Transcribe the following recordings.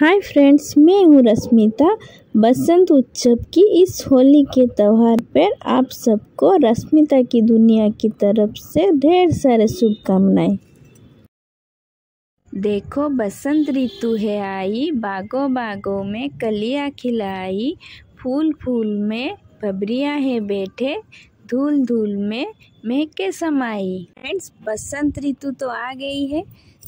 Hi friends, मैं हूँ रश्मिता। बसंत उत्सव की इस होली के त्यौहार पर आप सबको रश्मिता की दुनिया की तरफ से ढेर सारे शुभकामनाएं। देखो बसंत ऋतु है आई, बागों बागों में कलियां खिलाई, फूल फूल में भबरिया है बैठे, धूल धूल में महके समाई। फ्रेंड्स, बसंत ऋतु तो आ गई है,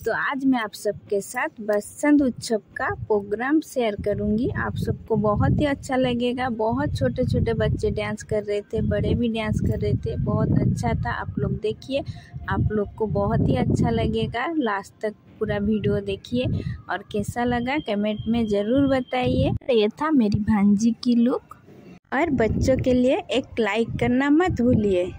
तो आज मैं आप सबके साथ बसंत उत्सव का प्रोग्राम शेयर करूंगी। आप सबको बहुत ही अच्छा लगेगा। बहुत छोटे छोटे बच्चे डांस कर रहे थे, बड़े भी डांस कर रहे थे, बहुत अच्छा था। आप लोग देखिए, आप लोग को बहुत ही अच्छा लगेगा। लास्ट तक पूरा वीडियो देखिए और कैसा लगा कमेंट में ज़रूर बताइए। ये था मेरी भांजी की लुक, और बच्चों के लिए एक लाइक करना मत भूलिए।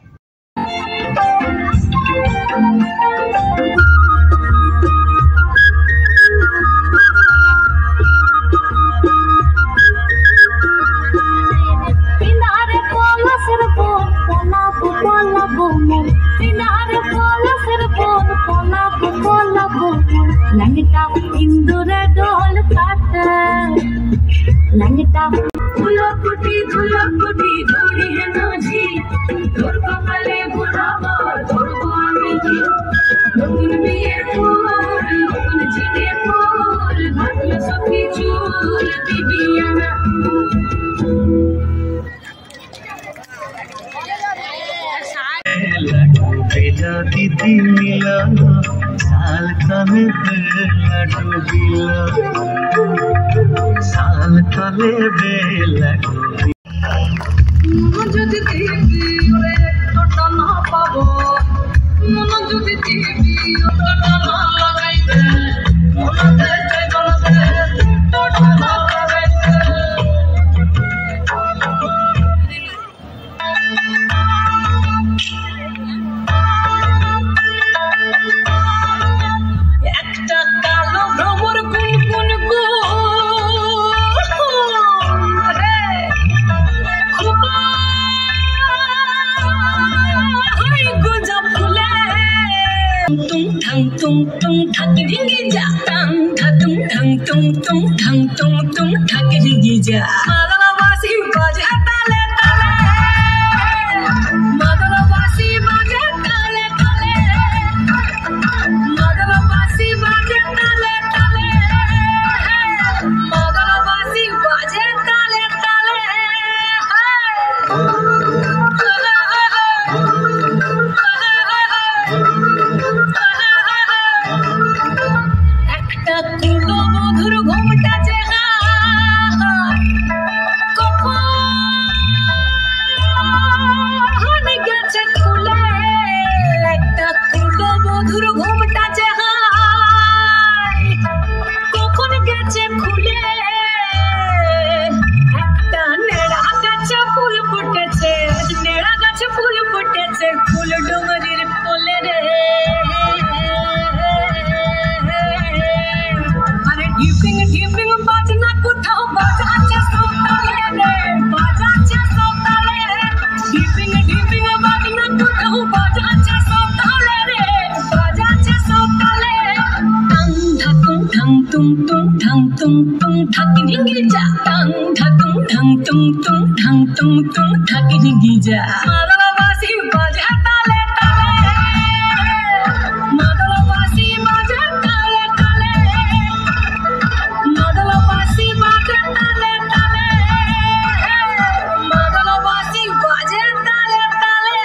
लंगटा इंदुर डोल काट लंगटा धुलो कुटी धोड़ी है नोजी तोर कमले बुढ़ावा तोर गोमी जी लोगन में ये फूल लोगन जीने फूल भटल सखी चूल दीदियाना बेला दीदी मिला साल काले बेला डूबिला साल काले बेला मन যদি দিবি ওরে তোটা না পাবো মন যদি দিবি তোটা না লাগাইতে মনতে চলতে তোটা না লাগাইতে একটা কালো ভ্রমর গুনগুন গো রে খুবা হাই গোজা ফুলে তুম ঠং তুম তুম ঠক রিঙ্গি যা টাং ঠতুম ঠং তুম তুম ঠং তুম তুম ঠক রিঙ্গি যা মাদলাবাসী বাজে তালে তালে মাদলাবাসী বাজে তালে তালে মাদলাবাসী বাজে তালে তালে মাদলাবাসী বাজে তালে তালে একটা কুলো মধুর ঘুমটা যে কখন গেছে খুলে একটা কুলো মধুর ঘুমটা যে কখন গেছে খুলে একটা নেড়া গাছে ফুল ফুটেছে নেড়া গাছে ফুল ফুটেছে ফুল ডুঙরির কোলে রে আরে ডিপিং ডিপিং বাজনা কোথাও বাজাচ্ছে সকালে রে বাজাচ্ছে সকালে ডিপিং ডিপিং বাজনা কোথাও বাজাচ্ছে সকালে রে বাজাচ্ছে সকালে টাং ধাতুম ঠাং তুম তুম ঠাং তুম তুম ঠাকি রিঙ্গি যা টাং ধাতুম ঠাং তুম তুম ঠাং তুম তুম ঠাকি রিঙ্গি যা মাদলাবাসী বাজে তালে তালে মাদলাবাসী বাজে তালে তালে মাদলাবাসী বাজে তালে তালে মাদলাবাসী বাজে তালে তালে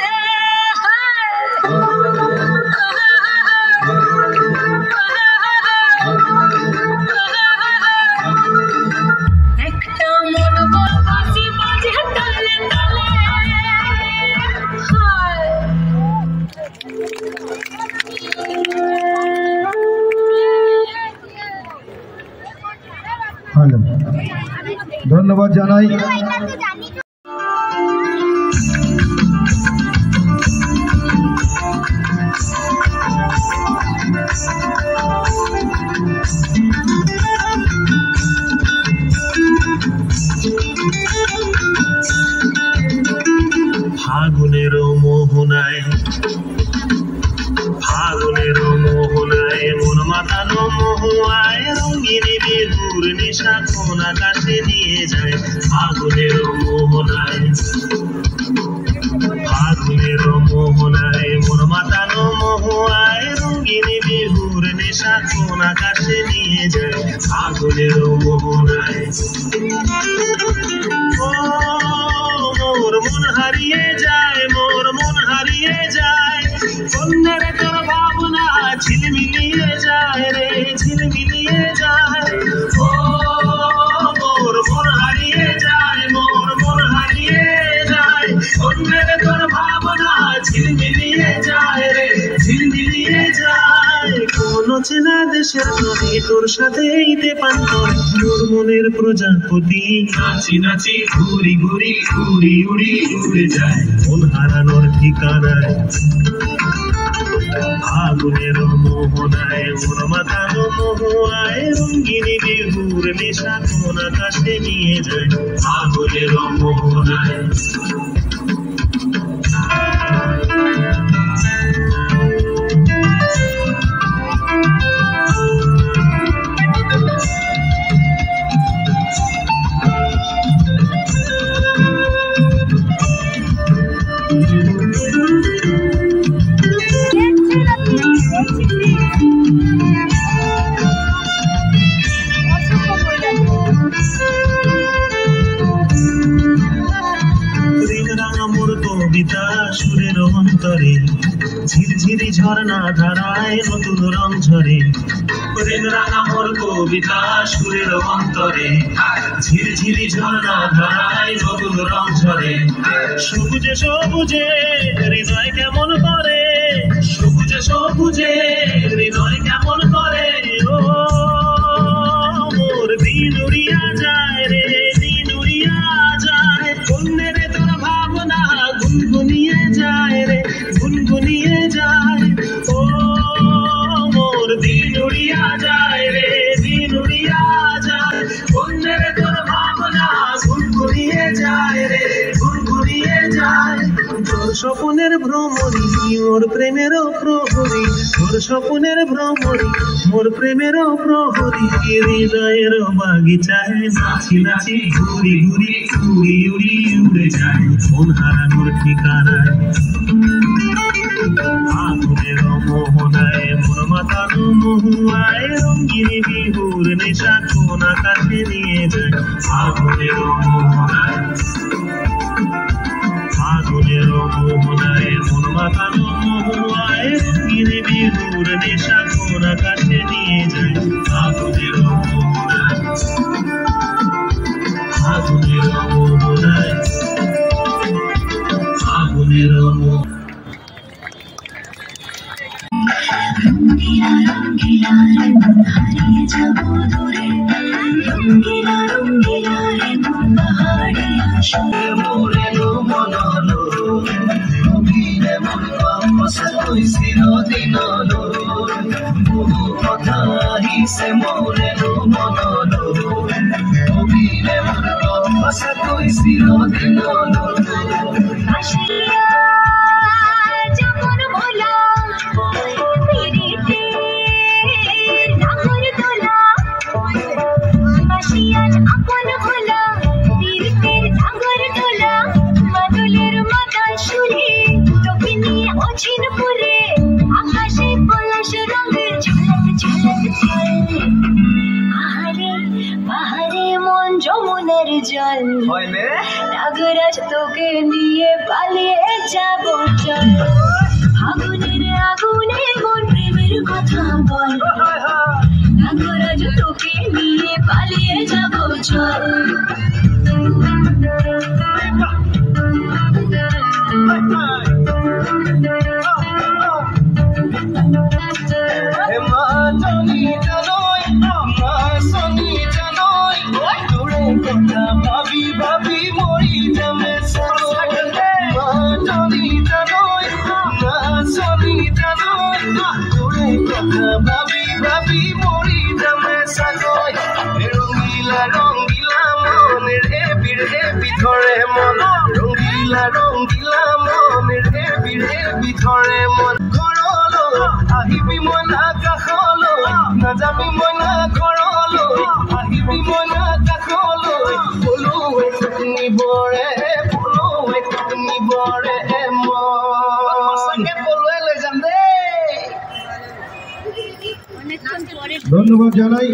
একটা মন বলবাসী বাজে তালে তালে ভালো, ধন্যবাদ জানাই। ফাগুনের মোহনায় ফাগুনের মোহনায় মন মাতানো মহুয়ায় রঙিন বেদুর নেশা কোন আকাশে নিয়ে যায় আগুনের মোহনায় আগুনের মোহনায় মন মাতানো মহুয়ায় রঙিন বিহুর নেশা কোন আকাশে নিয়ে যায় আগুনের মোহনায় মোর মন হারিয়ে যায় মোর মন হারিয়ে যায় কন্যার তোর ভাবনা ঝিলমিলিয়ে যায় রে ঝিলমিলিয়ে যায় ও মোর মন হারিয়ে যায় মোর মন হারিয়ে যায় কন্যার তোর ভাবনা ঝিলমিলিয়ে যায় রে ঝিলমিলিয়ে যায় কোন চেনা দেশের নদী তোর সাথে ইতে পান্তর তোর মনের প্রজাপতি নাচি নাচি ঘুরি ঘুরি উড়ি উড়ি উড়ে যায় মন হারানোর ঠিকানায় আগুনের মোহনায় মন মাতানো মহুয়ায় রঙিন বিহুর নেশা কোন আকাশে নিয়ে যায় আগুনের মোহনায় কবিতা সুরের অন্তরে ঝিরঝিরি ঝর্ণা ধারায় নতুন রং ঝরে প্রেম রাঙা মোর কবিতা সুরের অন্তরে ঝিরঝিরি ঝর্ণা ধারায় নতুন রং ঝরে সবুজে সবুজে হৃদয় কেমন করে সবুজে সবুজে হৃদয় কেমন করে ও মোর দিন উড়িয়া যায় রে দিন উড়িয়া যায় কন্যা রে তোর ভাবনা গুনগুনিয়ে যায় রে গুনগুনিয়ে যায় ও মোর দিন উড়িয়া যায় রে দিন উড়িয়া যায় কন্যা রে তোর ভাবনা গুনগুনিয়ে যায় রে গুনগুনিয়ে যায় তোর স্বপ্নের ভ্রমরি মোর প্রেমের প্রহরী তোর স্বপ্নের ভ্রমরি মোর প্রেমের প্রহরী হৃদয়ের বাগিচায় নাচি নাচি ঘুরি ঘুরি উড়ি উড়ি উড়ে যায় মন হারানোর ঠিকানায় আগুনের মোহনায় মন মাতানো মহুয়ায় রঙিন বিহুর নেশা কোন আকাশে নিয়ে যায় আগুনের মোহনায় আগুনের মোহনায় মন মাতানো মহুয়ায় রঙিন বিহুর নেশা কোন আকাশে নিয়ে যায় আগুনের মোহনায় আগুনের মোহনায় আগুনের মোহনায় রঙ্গিলা রঙ্গিলা রে মন হারিয়ে যাবো দূরে রঙ্গিলা রঙ্গিলা রে মন পাহাড়ে আসবে মোরে লো মনলো রঙ্গিলে মন পাপসে তুই চিরদিনলো বহু কথা আহিছে মোরে লো মনলো রঙ্গিলে মন পাপসে তুই চিরদিনলো আসিয়া যেমন ভোলা আকাশে পলাশ রঙের ঝলক ঝলক পাহাড়ে পাহাড়ে মন যমুনার জল নাগরাজ তোকে নিয়ে পালিয়ে যাব চল আগুনের আগুনে মন প্রেমের কথা বল নাগরাজ তোকে নিয়ে পালিয়ে যাব চল ভাবি ভাবি মরি যাবে ভাবি ভাবি মরি যাবে সাগর রঙ্গিলা রঙ্গিলা মন রেবি রেবি ধরে মন রঙ্গিলা রঙ্গিলা মন রেবি রেবি ধরে মন ঘৰলো আহিবি মন আকাশলো নাযাবি মন ঘৰলো আহিবি বৰে ফুলো তুমি বৰে মন সঙ্গে বলুৱে লৈ যাম দেই ধন্যবাদ জানাই।